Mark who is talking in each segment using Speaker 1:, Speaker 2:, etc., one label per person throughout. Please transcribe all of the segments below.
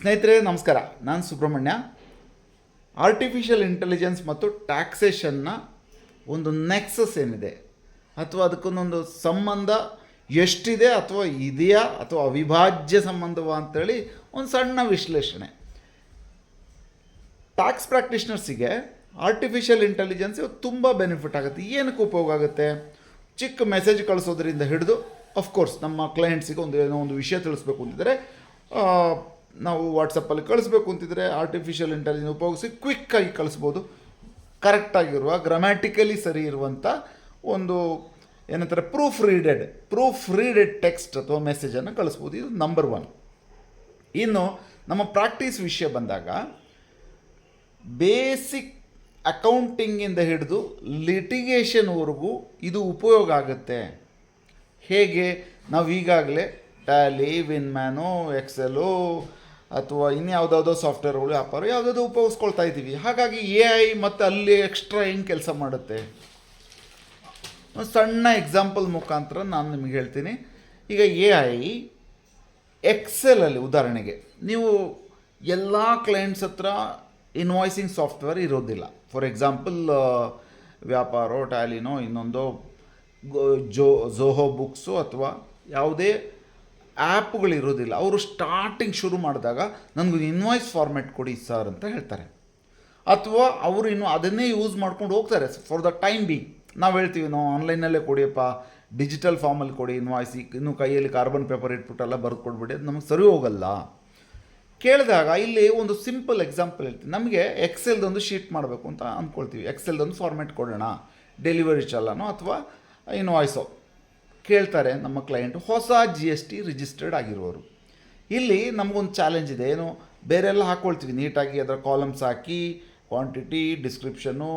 Speaker 1: ಸ್ನೇಹಿತರೆ ನಮಸ್ಕಾರ. ನಾನು ಸುಬ್ರಹ್ಮಣ್ಯ. ಆರ್ಟಿಫಿಷಿಯಲ್ ಇಂಟೆಲಿಜೆನ್ಸ್ ಮತ್ತು ಟ್ಯಾಕ್ಸೇಷನ್ನ ಒಂದು ನೆಕ್ಸಸ್ ಏನಿದೆ ಅಥವಾ ಅದಕ್ಕೊಂದೊಂದು ಸಂಬಂಧ ಎಷ್ಟಿದೆ ಅಥವಾ ಇದೆಯಾ ಅಥವಾ ಅವಿಭಾಜ್ಯ ಸಂಬಂಧವ ಅಂಥೇಳಿ ಒಂದು ಸಣ್ಣ ವಿಶ್ಲೇಷಣೆ. ಟ್ಯಾಕ್ಸ್ ಪ್ರಾಕ್ಟೀಷನರ್ಸಿಗೆ ಆರ್ಟಿಫಿಷಿಯಲ್ ಇಂಟೆಲಿಜೆನ್ಸ್ ತುಂಬ ಬೆನಿಫಿಟ್ ಆಗುತ್ತೆ. ಏನಕ್ಕೆ ಉಪಯೋಗ ಆಗುತ್ತೆ? ಚಿಕ್ಕ ಮೆಸೇಜ್ ಕಳಿಸೋದ್ರಿಂದ ಹಿಡಿದು ಅಫ್ಕೋರ್ಸ್ ನಮ್ಮ ಕ್ಲೈಂಟ್ಸಿಗೆ ಏನೋ ಒಂದು ವಿಷಯ ತಿಳಿಸ್ಬೇಕು ಅಂತಿದ್ರೆ ನಾವು ವಾಟ್ಸಪ್ಪಲ್ಲಿ ಕಳಿಸ್ಬೇಕು ಅಂತಿದ್ರೆ ಆರ್ಟಿಫಿಷಿಯಲ್ ಇಂಟೆಲಿಜೆನ್ಸ್ ಉಪಯೋಗಿಸಿ ಕ್ವಿಕ್ಕಾಗಿ ಕಳಿಸ್ಬೋದು. ಕರೆಕ್ಟಾಗಿರುವ ಗ್ರಾಮ್ಯಾಟಿಕಲಿ ಸರಿ ಇರುವಂಥ ಒಂದು ಏನಂತಾರೆ ಪ್ರೂಫ್ ರೀಡೆಡ್ ಟೆಕ್ಸ್ಟ್ ಅಥವಾ ಮೆಸೇಜನ್ನು ಕಳಿಸ್ಬೋದು. ಇದು ನಂಬರ್ ಒನ್. ಇನ್ನು ನಮ್ಮ ಪ್ರಾಕ್ಟೀಸ್ ವಿಷಯ ಬಂದಾಗ ಬೇಸಿಕ್ ಅಕೌಂಟಿಂಗಿಂದ ಹಿಡಿದು ಲಿಟಿಗೇಷನ್ವರೆಗೂ ಇದು ಉಪಯೋಗ ಆಗುತ್ತೆ. ಹೇಗೆ? ನಾವು ಈಗಾಗಲೇ ಟ್ಯಾಲಿ, ವಿನ್ಮ್ಯಾನು, ಎಕ್ಸೆಲು ಅಥವಾ ಇನ್ಯಾವುದಾವುದೋ ಸಾಫ್ಟ್ವೇರ್ಗಳು ವ್ಯಾಪಾರ ಯಾವುದಾದ್ರು ಉಪಯೋಗಿಸ್ಕೊಳ್ತಾ ಇದ್ದೀವಿ. ಹಾಗಾಗಿ AI ಮತ್ತು ಅಲ್ಲಿ ಎಕ್ಸ್ಟ್ರಾ ಹೆಂಗೆ ಕೆಲಸ ಮಾಡುತ್ತೆ? ಒಂದು ಸಣ್ಣ ಎಕ್ಸಾಂಪಲ್ ಮುಖಾಂತರ ನಾನು ನಿಮಗೆ ಹೇಳ್ತೀನಿ. ಈಗ AI ಎಕ್ಸೆಲಲ್ಲಿ ಉದಾಹರಣೆಗೆ ನೀವು ಎಲ್ಲ ಕ್ಲೈಂಟ್ಸ್ ಹತ್ರ ಇನ್ವಾಯ್ಸಿಂಗ್ ಸಾಫ್ಟ್ವೇರ್ ಇರೋದಿಲ್ಲ. ಫಾರ್ ಎಕ್ಸಾಂಪಲ್ ವ್ಯಾಪಾರೋ, ಟ್ಯಾಲಿನೋ, ಇನ್ನೊಂದು ಝೋಹೋ ಬುಕ್ಸು ಅಥವಾ ಯಾವುದೇ ಆ್ಯಪ್ಗಳಿರೋದಿಲ್ಲ. ಅವರು ಸ್ಟಾರ್ಟಿಂಗ್ ಶುರು ಮಾಡಿದಾಗ ನನಗೊಂದು ಇನ್ವಾಯ್ಸ್ ಫಾರ್ಮ್ಯಾಟ್ ಕೊಡಿ ಸರ್ ಅಂತ ಹೇಳ್ತಾರೆ. ಅಥವಾ ಅವರು ಇನ್ನು ಅದನ್ನೇ ಯೂಸ್ ಮಾಡ್ಕೊಂಡು ಹೋಗ್ತಾರೆ ಫಾರ್ ದ ಟೈಮ್ ಬಿ. ನಾವು ಹೇಳ್ತೀವಿ ನಾವು ಆನ್ಲೈನಲ್ಲೇ ಕೊಡಿಯಪ್ಪ, ಡಿಜಿಟಲ್ ಫಾರ್ಮಲ್ಲಿ ಕೊಡಿ ಇನ್ವಾಯ್ಸ್, ಇನ್ನೂ ಕೈಯಲ್ಲಿ ಕಾರ್ಬನ್ ಪೇಪರ್ ಇಟ್ಬಿಟ್ಟೆಲ್ಲ ಬರೆದು ಕೊಡ್ಬಿಡಿ, ಅದು ನಮಗೆ ಸರಿ ಹೋಗಲ್ಲ. ಕೇಳಿದಾಗ ಇಲ್ಲಿ ಒಂದು ಸಿಂಪಲ್ ಎಕ್ಸಾಂಪಲ್ ಹೇಳ್ತೀನಿ. ನಮಗೆ ಎಕ್ಸೆಲ್ದೊಂದು ಶೀಟ್ ಮಾಡಬೇಕು ಅಂತ ಅಂದ್ಕೊಳ್ತೀವಿ. ಎಕ್ಸೆಲ್ದೊಂದು ಫಾರ್ಮ್ಯಾಟ್ ಕೊಡೋಣ, ಡೆಲಿವರಿ ಚಲನೋ ಅಥವಾ ಇನ್ವಾಯ್ಸೋ. ಕೇಳ್ತಾರೆ ನಮ್ಮ ಕ್ಲೈಂಟು ಹೊಸ GST ರಿಜಿಸ್ಟರ್ಡ್ ಆಗಿರುವವರು. ಇಲ್ಲಿ ನಮಗೊಂದು ಚಾಲೆಂಜ್ ಇದೆ. ಏನು ಬೇರೆಲ್ಲ ಹಾಕ್ಕೊಳ್ತೀವಿ ನೀಟಾಗಿ, ಅದರ ಕಾಲಮ್ಸ್ ಹಾಕಿ ಕ್ವಾಂಟಿಟಿ, ಡಿಸ್ಕ್ರಿಪ್ಷನ್ನು,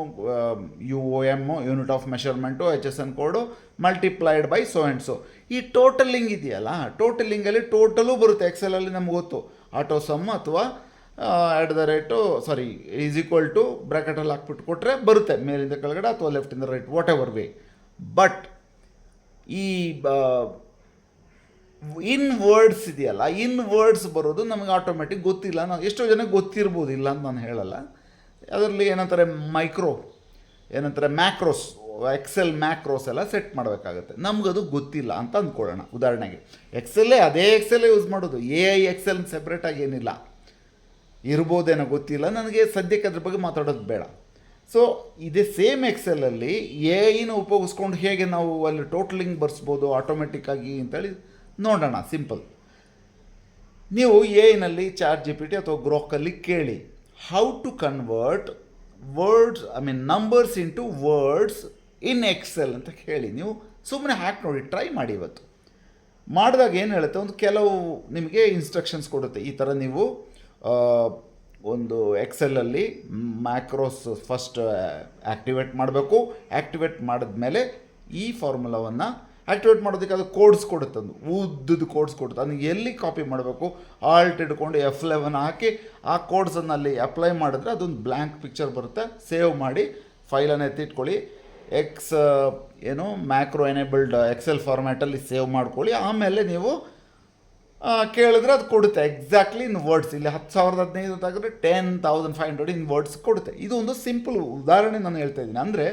Speaker 1: UOM unit of measurement, HSN code, multiplied by so and so. ಈ ಟೋಟಲಿಂಗ್ ಇದೆಯಲ್ಲ, ಟೋಟಲಿಂಗಲ್ಲಿ ಟೋಟಲು ಬರುತ್ತೆ. ಎಕ್ಸೆಲಲ್ಲಿ ನಮ್ಗೆ ಗೊತ್ತು ಆಟೋ ಸಮ್ ಅಥವಾ ಈಸ್ ಈಕ್ವಲ್ ಟು ಬ್ರ್ಯಾಕೆಟಲ್ಲಿ ಹಾಕ್ಬಿಟ್ಟು ಕೊಟ್ಟರೆ ಬರುತ್ತೆ, ಮೇಲಿಂದ ಕೆಳಗಡೆ ಅಥವಾ ಲೆಫ್ಟಿಂದ right, whatever way. But ಈ ಇನ್ ವರ್ಡ್ಸ್ ಇದೆಯಲ್ಲ, ಇನ್ ವರ್ಡ್ಸ್ ಬರೋದು ನಮಗೆ ಆಟೋಮೆಟಿಕ್ ಗೊತ್ತಿಲ್ಲ. ನಾವು ಎಷ್ಟೋ ಜನಕ್ಕೆ ಗೊತ್ತಿರ್ಬೋದು, ಇಲ್ಲ ಅಂತ ನಾನು ಹೇಳಲ್ಲ. ಅದರಲ್ಲಿ ಏನಂತಾರೆ ಮ್ಯಾಕ್ರೋಸ್, ಎಕ್ಸೆಲ್ ಮ್ಯಾಕ್ರೋಸ್ ಎಲ್ಲ ಸೆಟ್ ಮಾಡಬೇಕಾಗತ್ತೆ. ನಮಗದು ಗೊತ್ತಿಲ್ಲ ಅಂತ ಅಂದ್ಕೊಳ್ಳೋಣ. ಉದಾಹರಣೆಗೆ ಅದೇ ಎಕ್ಸೆಲ್ಲೇ ಯೂಸ್ ಮಾಡೋದು, AI ಎಕ್ಸೆಲ್ ಸೆಪ್ರೇಟಾಗಿ ಏನಿಲ್ಲ, ಇರ್ಬೋದೇನೋ ಗೊತ್ತಿಲ್ಲ ನನಗೆ, ಸದ್ಯಕ್ಕೆ ಅದ್ರ ಬಗ್ಗೆ ಮಾತಾಡೋದು ಬೇಡ. ಸೊ ಇದೇ ಸೇಮ್ ಎಕ್ಸೆಲಲ್ಲಿ AIನ ಉಪಯೋಗಿಸ್ಕೊಂಡು ಹೇಗೆ ನಾವು ಅಲ್ಲಿ ಟೋಟಲಿಂಗ್ ಬರ್ಸ್ಬೋದು ಆಟೋಮೆಟಿಕ್ಕಾಗಿ ಅಂತೇಳಿ ನೋಡೋಣ. ಸಿಂಪಲ್. ನೀವು AIನಲ್ಲಿ ChatGPT ಅಥವಾ ಗ್ರೋಕಲ್ಲಿ ಕೇಳಿ how to convert words numbers into words in Excel ಅಂತ ಹೇಳಿ. ನೀವು ಸುಮ್ಮನೆ ಹಾಕಿ ನೋಡಿ, ಟ್ರೈ ಮಾಡಿ. ಇವತ್ತು ಮಾಡಿದಾಗ ಏನು ಹೇಳುತ್ತೆ, ಒಂದು ಕೆಲವು ನಿಮಗೆ ಇನ್ಸ್ಟ್ರಕ್ಷನ್ಸ್ ಕೊಡುತ್ತೆ. ಈ ಥರ ನೀವು ಒಂದು ಎಕ್ಸೆಲಲ್ಲಿ ಮ್ಯಾಕ್ರೋಸ್ ಫಸ್ಟ್ ಆ್ಯಕ್ಟಿವೇಟ್ ಮಾಡಬೇಕು. ಆ್ಯಕ್ಟಿವೇಟ್ ಮಾಡಿದ್ಮೇಲೆ ಈ ಫಾರ್ಮುಲಾವನ್ನು ಆ್ಯಕ್ಟಿವೇಟ್ ಮಾಡೋದಕ್ಕೆ ಅದು ಕೋಡ್ಸ್ ಕೊಡುತ್ತೆ, ಒಂದು ಉದ್ದದ ಕೋಡ್ಸ್ ಕೊಡುತ್ತೆ. ಅದನ್ನು ಎಲ್ಲಿ ಕಾಪಿ ಮಾಡಬೇಕು, ಆಲ್ಟ್ ಹಿಡ್ಕೊಂಡು F11 ಹಾಕಿ ಆ ಕೋಡ್ಸನ್ನು ಅಲ್ಲಿ ಅಪ್ಲೈ ಮಾಡಿದ್ರೆ ಅದೊಂದು ಬ್ಲ್ಯಾಂಕ್ ಪಿಕ್ಚರ್ ಬರುತ್ತೆ. ಸೇವ್ ಮಾಡಿ ಫೈಲನ್ನು ಎತ್ತಿಟ್ಕೊಳ್ಳಿ. ಮ್ಯಾಕ್ರೋ ಎನೇಬಲ್ಡ್ ಎಕ್ಸೆಲ್ ಫಾರ್ಮ್ಯಾಟಲ್ಲಿ ಸೇವ್ ಮಾಡ್ಕೊಳ್ಳಿ. ಆಮೇಲೆ ನೀವು ಕೇಳಿದ್ರೆ ಅದು ಕೊಡುತ್ತೆ ಎಕ್ಸಾಕ್ಟ್ಲಿ ಇನ್ ವರ್ಡ್ಸ್. ಇಲ್ಲಿ 10,015 ತೆಗೆದ್ರೆ 10,500 ಇನ್ ವರ್ಡ್ಸ್ ಕೊಡುತ್ತೆ. ಇದು ಒಂದು ಸಿಂಪಲ್ ಉದಾಹರಣೆ ನಾನು ಹೇಳ್ತಾ ಇದ್ದೀನಿ. ಅಂದರೆ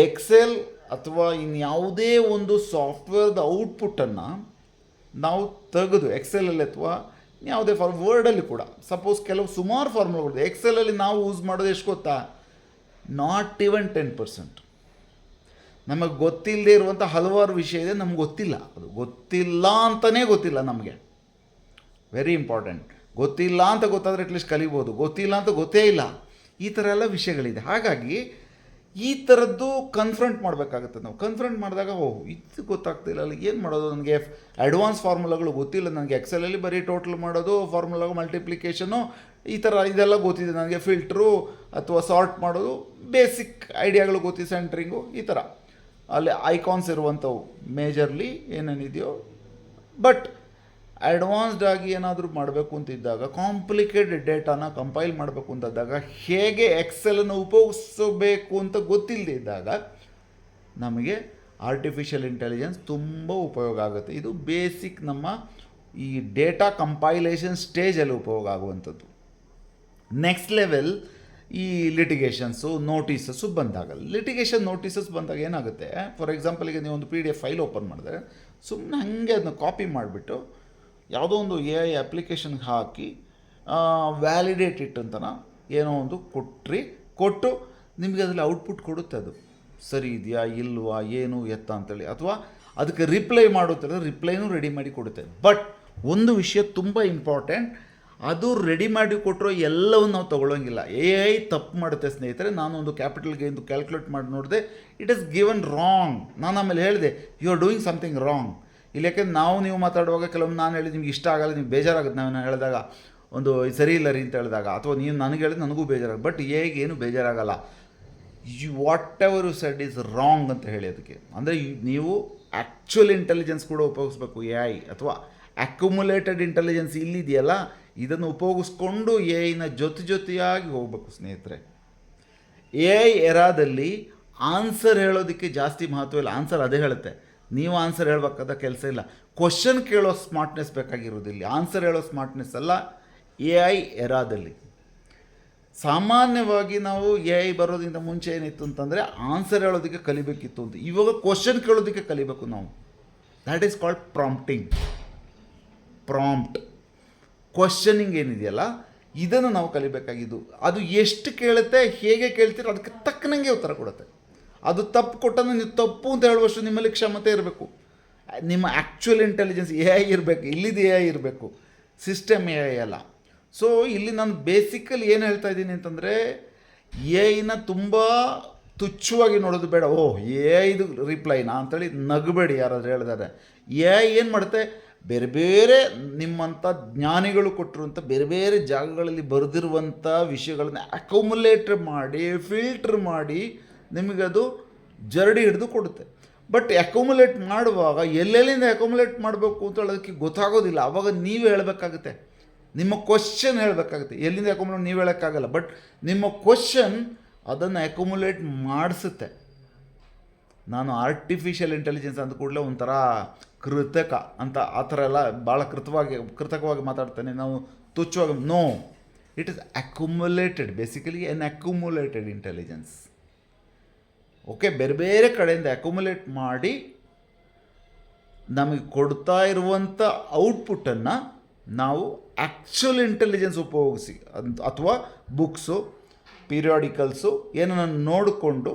Speaker 1: ಎಕ್ಸೆಲ್ ಅಥವಾ ಇನ್ಯಾವುದೇ ಒಂದು ಸಾಫ್ಟ್ವೇರ್ದ ಔಟ್ಪುಟ್ಟನ್ನು ನಾವು ತೆಗೆದು ಎಕ್ಸೆಲಲ್ಲಿ ಅಥವಾ ಯಾವುದೇ ವರ್ಡಲ್ಲಿ ಕೂಡ ಸಪೋಸ್ ಸುಮಾರು ಫಾರ್ಮುಲಾಗಳು ಎಕ್ಸೆಲಲ್ಲಿ ನಾವು ಯೂಸ್ ಮಾಡೋದು ಎಷ್ಟು ಗೊತ್ತಾ? Not even 10%. ನಮಗೆ ಗೊತ್ತಿಲ್ಲದೆ ಇರುವಂಥ ಹಲವಾರು ವಿಷಯ ಇದೆ, ನಮ್ಗೆ ಗೊತ್ತಿಲ್ಲ. ಅದು ಗೊತ್ತಿಲ್ಲ ಅಂತಲೇ ಗೊತ್ತಿಲ್ಲ ನಮಗೆ. Very important. ಗೊತ್ತಿಲ್ಲ ಅಂತ ಗೊತ್ತಾದರೆ ಅಟ್ಲೀಸ್ಟ್ ಕಲಿಬೋದು. ಗೊತ್ತಿಲ್ಲ ಅಂತ ಗೊತ್ತೇ ಇಲ್ಲ. ಈ ಥರ ಎಲ್ಲ ವಿಷಯಗಳಿದೆ. ಹಾಗಾಗಿ ಈ ಥರದ್ದು ಕನ್ಫ್ರಂಟ್ ಮಾಡಬೇಕಾಗುತ್ತೆ. ನಾವು ಕನ್ಫ್ರಂಟ್ ಮಾಡಿದಾಗ ಇದು ಗೊತ್ತಾಗ್ತಿಲ್ಲ, ಅಲ್ಲಿ ಏನು ಮಾಡೋದು? ನನಗೆ ಅಡ್ವಾನ್ಸ್ ಫಾರ್ಮುಲಾಗಳು ಗೊತ್ತಿಲ್ಲ. ನನಗೆ ಎಕ್ಸೆಲಲ್ಲಿ ಬರೀ ಟೋಟಲ್ ಮಾಡೋದು, ಫಾರ್ಮುಲಾ ಮಲ್ಟಿಪ್ಲಿಕೇಶನು, ಈ ಥರ ಇದೆಲ್ಲ ಗೊತ್ತಿದೆ ನನಗೆ. ಫಿಲ್ಟ್ರು ಅಥವಾ ಸಾರ್ಟ್ ಮಾಡೋದು, ಬೇಸಿಕ್ ಐಡಿಯಾಗಳು ಗೊತ್ತಿದೆ, ಸೆಂಟ್ರಿಂಗು, ಈ ಥರ ಅಲ್ಲಿ ಐಕಾನ್ಸ್ ಇರುವಂಥವು ಮೇಜರ್ಲಿ ಏನೇನಿದೆಯೋ. ಬಟ್ ಅಡ್ವಾನ್ಸ್ಡ್ ಆಗಿ ಏನಾದರೂ ಮಾಡಬೇಕು ಅಂತಿದ್ದಾಗ, ಕಾಂಪ್ಲಿಕೇಟೆಡ್ ಡೇಟಾನ ಕಂಪೈಲ್ ಮಾಡಬೇಕು ಅಂತಿದ್ದಾಗ, ಹೇಗೆ ಎಕ್ಸೆಲನ್ನು ಉಪಯೋಗಿಸಬೇಕು ಅಂತ ಗೊತ್ತಿಲ್ಲದೆ ಇದ್ದಾಗ ನಮಗೆ ಆರ್ಟಿಫಿಷಿಯಲ್ ಇಂಟೆಲಿಜೆನ್ಸ್ ತುಂಬ ಉಪಯೋಗ ಆಗುತ್ತೆ. ಇದು ಬೇಸಿಕ್ ನಮ್ಮ ಈ ಡೇಟಾ ಕಂಪೈಲೇಷನ್ ಸ್ಟೇಜಲ್ಲಿ ಉಪಯೋಗ ಆಗುವಂಥದ್ದು. ನೆಕ್ಸ್ಟ್ ಲೆವೆಲ್ ಈ ಲಿಟಿಗೇಷನ್ಸು ನೋಟಿಸಸ್ಸು ಬಂದಾಗ, ಲಿಟಿಗೇಷನ್ ನೋಟಿಸಸ್ ಬಂದಾಗ ಏನಾಗುತ್ತೆ, ಫಾರ್ ಎಕ್ಸಾಂಪಲ್ ಈಗ ನೀವು ಒಂದು PDF ಫೈಲ್ ಓಪನ್ ಮಾಡಿದ್ರೆ ಸುಮ್ಮನೆ ಹಾಗೆ ಅದನ್ನ ಕಾಪಿ ಮಾಡಿಬಿಟ್ಟು ಯಾವುದೋ ಒಂದು AI ಅಪ್ಲಿಕೇಶನ್ಗೆ ಹಾಕಿ ವ್ಯಾಲಿಡೇಟ್ ಇಟ್ ಅಂತನ ಏನೋ ಒಂದು ಕೊಟ್ಟು ನಿಮಗೆ ಅದರಲ್ಲಿ ಔಟ್ಪುಟ್ ಕೊಡುತ್ತೆ. ಅದು ಸರಿ ಇದೆಯಾ ಇಲ್ವಾ ಏನು ಎತ್ತ ಅಂತೇಳಿ, ಅಥವಾ ಅದಕ್ಕೆ ರಿಪ್ಲೈ ಮಾಡುತ್ತಿದ್ರೆ ರಿಪ್ಲೈನೂ ರೆಡಿ ಮಾಡಿ ಕೊಡುತ್ತೆ. ಬಟ್ ಒಂದು ವಿಷಯ ತುಂಬ ಇಂಪಾರ್ಟೆಂಟ್, ಅದು ರೆಡಿ ಮಾಡಿ ಕೊಟ್ಟರೋ ಎಲ್ಲವನ್ನು ನಾವು ತೊಗೊಳ್ಳೋಂಗಿಲ್ಲ. AI ತಪ್ಪು ಮಾಡುತ್ತೆ ಸ್ನೇಹಿತರೆ. ನಾನು ಒಂದು ಕ್ಯಾಪಿಟಲ್ ಗೇನ್ದು ಕ್ಯಾಲ್ಕುಲೇಟ್ ಮಾಡಿ ನೋಡಿದೆ, ಇಟ್ ಈಸ್ ಗಿವನ್ ರಾಂಗ್. ನಾನು ಆಮೇಲೆ ಹೇಳಿದೆ you are doing something wrong. ಇಲ್ಲಿ ಯಾಕೆಂದ್ರೆ ನೀವು ಮಾತಾಡುವಾಗ ಕೆಲವೊಮ್ಮೆ ನಾನು ಹೇಳಿದ್ದು ನಿಮ್ಗೆ ಇಷ್ಟ ಆಗಲ್ಲ, ನಿಮ್ಗೆ ಬೇಜಾರಾಗುತ್ತೆ ನಾನು ಹೇಳಿದಾಗ, ಒಂದು ಸರಿ ಇಲ್ಲ ರೀ ಅಂತ ಹೇಳಿದಾಗ, ಅಥವಾ ನೀವು ನನಗೆ ಹೇಳಿದ್ರೆ ನನಗೂ ಬೇಜಾರಾಗ. ಬಟ್ AIಗೆ ಏನು ಬೇಜಾರಾಗಲ್ಲ. Whatever you said is wrong ಅಂತ ಹೇಳಿ ಅದಕ್ಕೆ. ಅಂದರೆ ನೀವು ಆ್ಯಕ್ಚುಯಲ್ ಇಂಟೆಲಿಜೆನ್ಸ್ ಕೂಡ ಉಪಯೋಗಿಸ್ಬೇಕು. AI ಅಥವಾ ಅಕ್ಯುಮುಲೇಟೆಡ್ ಇಂಟೆಲಿಜೆನ್ಸ್ ಇಲ್ಲಿದೆಯಲ್ಲ, ಇದನ್ನು ಉಪಯೋಗಿಸ್ಕೊಂಡು AIನ ಜೊತೆಯಾಗಿ ಹೋಗಬೇಕು ಸ್ನೇಹಿತರೆ. AI ಎರಾದಲ್ಲಿ ಆನ್ಸರ್ ಹೇಳೋದಕ್ಕೆ ಜಾಸ್ತಿ ಮಹತ್ವ ಇಲ್ಲ. ಆನ್ಸರ್ ಅದೇ ಹೇಳುತ್ತೆ, ನೀವು ಆನ್ಸರ್ ಹೇಳ್ಬೇಕಾದ ಕೆಲಸ ಇಲ್ಲ. ಕ್ವಶನ್ ಕೇಳೋ ಸ್ಮಾರ್ಟ್ನೆಸ್ ಬೇಕಾಗಿರೋದಿಲ್ಲ, ಆನ್ಸರ್ ಹೇಳೋ ಸ್ಮಾರ್ಟ್ನೆಸ್ ಅಲ್ಲ. AI ಎರಾದಲ್ಲಿ ಸಾಮಾನ್ಯವಾಗಿ ನಾವು AI ಬರೋದಕ್ಕಿಂತ ಮುಂಚೆ ಏನಿತ್ತು ಅಂತಂದರೆ ಆನ್ಸರ್ ಹೇಳೋದಕ್ಕೆ ಕಲಿಬೇಕಿತ್ತು ಅಂತ. ಇವಾಗ ಕ್ವಶನ್ ಕೇಳೋದಕ್ಕೆ ಕಲಿಬೇಕು ನಾವು. That is called prompt questioning ಏನಿದೆಯಲ್ಲ, ಇದನ್ನು ನಾವು ಕಲಿಬೇಕಾಗಿದ್ದು. ಅದು ಎಷ್ಟು ಕೇಳುತ್ತೆ, ಹೇಗೆ ಕೇಳ್ತೀರೋ ಅದಕ್ಕೆ ತಕ್ಕನಂಗೆ ಉತ್ತರ ಕೊಡುತ್ತೆ. ಅದು ತಪ್ಪು ಕೊಟ್ಟಂದ್ರೆ ನೀವು ತಪ್ಪು ಅಂತ ಹೇಳುವಷ್ಟು ನಿಮ್ಮಲ್ಲಿ ಕ್ಷಮತೆ ಇರಬೇಕು. ನಿಮ್ಮ ಆ್ಯಕ್ಚುಯಲ್ ಇಂಟೆಲಿಜೆನ್ಸ್ AI ಇರಬೇಕು. ಇಲ್ಲಿದ್ದು AI ಇರಬೇಕು, ಸಿಸ್ಟಮ್ AI ಅಲ್ಲ. ಸೊ ಇಲ್ಲಿ ನಾನು ಬೇಸಿಕಲಿ ಏನು ಹೇಳ್ತಾ ಇದ್ದೀನಿ ಅಂತಂದರೆ, AIನ ತುಂಬ ತುಚ್ಛವಾಗಿ ನೋಡೋದು ಬೇಡ. AIದು ರಿಪ್ಲೈನಾ ಅಂತೇಳಿ ನಗಬೇಡಿ ಯಾರಾದರೂ ಹೇಳಿದ್ದಾರೆ. AI ಏನು ಮಾಡುತ್ತೆ, ಬೇರೆ ಬೇರೆ ನಿಮ್ಮಂಥ ಜ್ಞಾನಿಗಳು ಕೊಟ್ಟಿರುವಂಥ ಬೇರೆ ಬೇರೆ ಜಾಗಗಳಲ್ಲಿ ಬರೆದಿರುವಂಥ ವಿಷಯಗಳನ್ನ ಅಕ್ಯುಮುಲೇಟ್ ಮಾಡಿ ಫಿಲ್ಟ್ರ್ ಮಾಡಿ ನಿಮಗದು ಜರಡಿ ಹಿಡಿದು ಕೊಡುತ್ತೆ. ಬಟ್ ಅಕ್ಯುಮುಲೇಟ್ ಮಾಡುವಾಗ ಎಲ್ಲೆಲ್ಲಿಂದ ಅಕ್ಯುಮುಲೇಟ್ ಮಾಡಬೇಕು ಅಂತ ಹೇಳೋದಕ್ಕೆ ಗೊತ್ತಾಗೋದಿಲ್ಲ. ಆವಾಗ ನೀವು ಹೇಳಬೇಕಾಗುತ್ತೆ, ನಿಮ್ಮ ಕ್ವಶನ್ ಹೇಳಬೇಕಾಗುತ್ತೆ. ಎಲ್ಲಿಂದ ಅಕ್ಯುಮುಲೇಟ್ ನೀವು ಹೇಳೋಕ್ಕಾಗಲ್ಲ, ಬಟ್ ನಿಮ್ಮ ಕ್ವಶನ್ ಅದನ್ನು ಅಕ್ಯುಮುಲೇಟ್ ಮಾಡಿಸುತ್ತೆ. ನಾನು ಆರ್ಟಿಫಿಷಿಯಲ್ ಇಂಟೆಲಿಜೆನ್ಸ್ ಅಂದ ಕೂಡಲೇ ಒಂಥರ ಕೃತಕ ಅಂತ ಆ ಥರ ಎಲ್ಲ ಭಾಳ ಕೃತಕವಾಗಿ ಮಾತಾಡ್ತಾನೆ, ನಾವು ತುಚ್ಛವಾಗಿ. No, it is accumulated, basically an accumulated intelligence. Okay, ಬೇರೆ ಬೇರೆ ಕಡೆಯಿಂದ ಅಕ್ಯುಮುಲೇಟ್ ಮಾಡಿ ನಮಗೆ ಕೊಡ್ತಾ ಇರುವಂಥ ಔಟ್ಪುಟ್ಟನ್ನು ನಾವು ಆ್ಯಕ್ಚುಯಲ್ ಇಂಟೆಲಿಜೆನ್ಸ್ ಉಪಯೋಗಿಸಿ ಅಥವಾ ಬುಕ್ಸು, ಪೀರಿಯಾಡಿಕಲ್ಸು ಏನನ್ನು ನೋಡಿಕೊಂಡು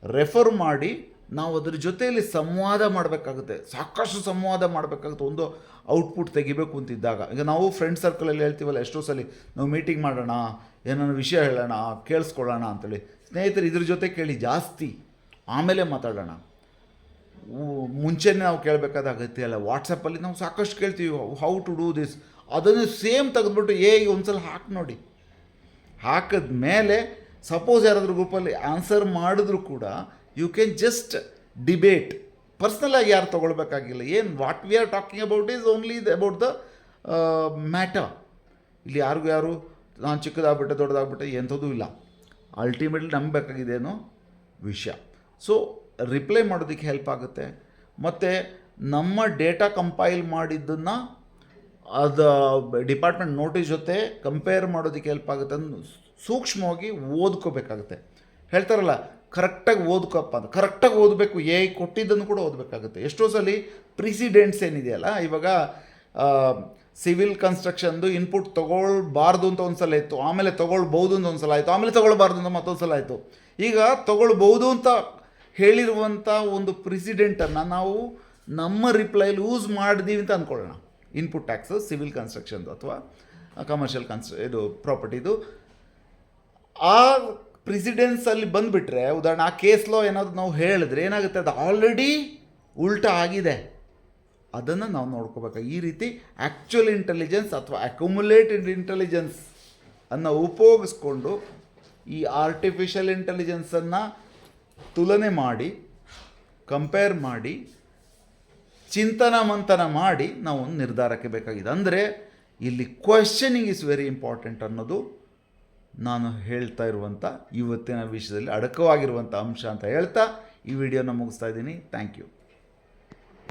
Speaker 1: ರೆಫರ್ ಮಾಡಿ ನಾವು ಅದರ ಜೊತೆಯಲ್ಲಿ ಸಂವಾದ ಮಾಡಬೇಕಾಗುತ್ತೆ. ಸಾಕಷ್ಟು ಸಂವಾದ ಮಾಡಬೇಕಾಗುತ್ತೆ ಒಂದು ಔಟ್ಪುಟ್ ತೆಗಿಬೇಕು ಅಂತಿದ್ದಾಗ. ಈಗ ನಾವು ಫ್ರೆಂಡ್ ಸರ್ಕಲಲ್ಲಿ ಹೇಳ್ತೀವಲ್ಲ, ಎಷ್ಟೋ ಸಲ ನಾವು ಮೀಟಿಂಗ್ ಮಾಡೋಣ, ಏನಾದ್ರು ವಿಷಯ ಹೇಳೋಣ, ಕೇಳಿಸ್ಕೊಳ್ಳೋಣ ಅಂತೇಳಿ. ಸ್ನೇಹಿತರು, ಇದ್ರ ಜೊತೆ ಕೇಳಿ ಜಾಸ್ತಿ, ಆಮೇಲೆ ಮಾತಾಡೋಣ. ಮುಂಚೆನೇ ನಾವು ಕೇಳಬೇಕಾದ ಅಗತ್ಯ ಇಲ್ಲ. ವಾಟ್ಸಪ್ಪಲ್ಲಿ ನಾವು ಸಾಕಷ್ಟು ಕೇಳ್ತೀವಿ, ಹೌ ಟು ಡೂ ದಿಸ್. ಅದನ್ನು ಸೇಮ್ ತೆಗೆದುಬಿಟ್ಟು ಒಂದು ಸಲ ಹಾಕಿ ನೋಡಿ. ಹಾಕಿದ ಮೇಲೆ ಸಪೋಸ್ ಯಾರಾದರೂ ಗ್ರೂಪಲ್ಲಿ ಆನ್ಸರ್ ಮಾಡಿದ್ರು ಕೂಡ ಯು ಕ್ಯಾನ್ ಜಸ್ಟ್ ಡಿಬೇಟ್. ಪರ್ಸ್ನಲಾಗಿ ಯಾರು ತೊಗೊಳ್ಬೇಕಾಗಿಲ್ಲ. What we are talking about is only about the matter. ಇಲ್ಲಿ ಯಾರು ನಾನು ಚಿಕ್ಕದಾಗ್ಬಿಟ್ಟೆ ದೊಡ್ಡದಾಗ್ಬಿಟ್ಟೆ ಎಂಥದ್ದು ಇಲ್ಲ. ಅಲ್ಟಿಮೇಟ್ಲಿ ನಮ್ಗೆ ಬೇಕಾಗಿದೇನೋ ವಿಷಯ. ಸೊ ರಿಪ್ಲೈ ಮಾಡೋದಕ್ಕೆ ಹೆಲ್ಪ್ ಆಗುತ್ತೆ. ಮತ್ತು ನಮ್ಮ ಡೇಟಾ ಕಂಪೈಲ್ ಮಾಡಿದ್ದನ್ನು ಅದು ಡಿಪಾರ್ಟ್ಮೆಂಟ್ ನೋಟಿಸ್ ಜೊತೆ ಕಂಪೇರ್ ಮಾಡೋದಕ್ಕೆ ಹೆಲ್ಪ್ ಆಗುತ್ತೆ. ಸೂಕ್ಷ್ಮವಾಗಿ ಓದ್ಕೋಬೇಕಾಗುತ್ತೆ. ಹೇಳ್ತಾರಲ್ಲ, ಕರೆಕ್ಟಾಗಿ ಓದ್ಕೊಪ್ಪ ಅಂತ. ಕರೆಕ್ಟಾಗಿ ಓದಬೇಕು. AI ಕೊಟ್ಟಿದ್ದನ್ನು ಕೂಡ ಓದಬೇಕಾಗುತ್ತೆ. ಎಷ್ಟೋ ಸಲ ಪ್ರಿಸಿಡೆಂಟ್ಸ್ ಏನಿದೆಯಲ್ಲ, ಇವಾಗ ಸಿವಿಲ್ ಕನ್ಸ್ಟ್ರಕ್ಷನ್ದು ಇನ್ಪುಟ್ ತೊಗೊಳ್ಬಾರ್ದು ಅಂತ ಒಂದು ಸಲ ಇತ್ತು, ಆಮೇಲೆ ತೊಗೊಳ್ಬೋದು ಅಂತ ಒಂದು ಸಲ ಆಯಿತು, ಆಮೇಲೆ ತೊಗೊಳ್ಬಾರ್ದು ಅಂತ ಮತ್ತೊಂದು ಸಲ ಆಯಿತು. ಈಗ ತೊಗೊಳ್ಬೋದು ಅಂತ ಹೇಳಿರುವಂಥ ಒಂದು ಪ್ರೆಸಿಡೆಂಟನ್ನು ನಾವು ನಮ್ಮ ರಿಪ್ಲೈಲಿ ಯೂಸ್ ಮಾಡಿದೀವಿ ಅಂತ ಅಂದ್ಕೊಳ್ಳೋಣ. ಇನ್ಪುಟ್ ಟ್ಯಾಕ್ಸು ಸಿವಿಲ್ ಕನ್ಸ್ಟ್ರಕ್ಷನ್ದು ಅಥವಾ ಕಮರ್ಷಿಯಲ್ ಇದು ಪ್ರಾಪರ್ಟಿದು ಆ ಪ್ರೆಸಿಡೆನ್ಸಲ್ಲಿ ಬಂದುಬಿಟ್ರೆ, ಉದಾಹರಣೆ ಆ ಕೇಸ್ ಲೋ ಏನಾದರೂ ನಾವು ಹೇಳಿದ್ರೆ ಏನಾಗುತ್ತೆ, ಅದು ಆಲ್ರೆಡಿ ಉಲ್ಟಾ ಆಗಿದೆ. ಅದನ್ನು ನಾವು ನೋಡ್ಕೋಬೇಕು. ಈ ರೀತಿ ಆ್ಯಕ್ಚುಯಲ್ ಇಂಟೆಲಿಜೆನ್ಸ್ ಅಥವಾ ಅಕ್ಯುಮುಲೇಟೆಡ್ ಇಂಟೆಲಿಜೆನ್ಸ್ ಅನ್ನು ಉಪಯೋಗಿಸ್ಕೊಂಡು ಈ ಆರ್ಟಿಫಿಷಿಯಲ್ ಇಂಟೆಲಿಜೆನ್ಸನ್ನು ತುಲನೆ ಮಾಡಿ, ಕಂಪೇರ್ ಮಾಡಿ, ಚಿಂತನ ಮಂಥನ ಮಾಡಿ ನಾವು ಒಂದು ನಿರ್ಧಾರಕ್ಕೆ ಬೇಕಾಗಿದೆ. ಅಂದರೆ ಇಲ್ಲಿ ಕ್ವೆಶ್ಚನಿಂಗ್ ಇಸ್ ವೆರಿ ಇಂಪಾರ್ಟೆಂಟ್ ಅನ್ನೋದು ನಾನು ಹೇಳ್ತಾ ಇರುವಂಥ ಇವತ್ತಿನ ವಿಷಯದಲ್ಲಿ ಅಡಕವಾಗಿರುವಂಥ ಅಂಶ ಅಂತ ಹೇಳ್ತಾ ಈ ವಿಡಿಯೋನ ಮುಗಿಸ್ತಾ ಇದ್ದೀನಿ. Thank you.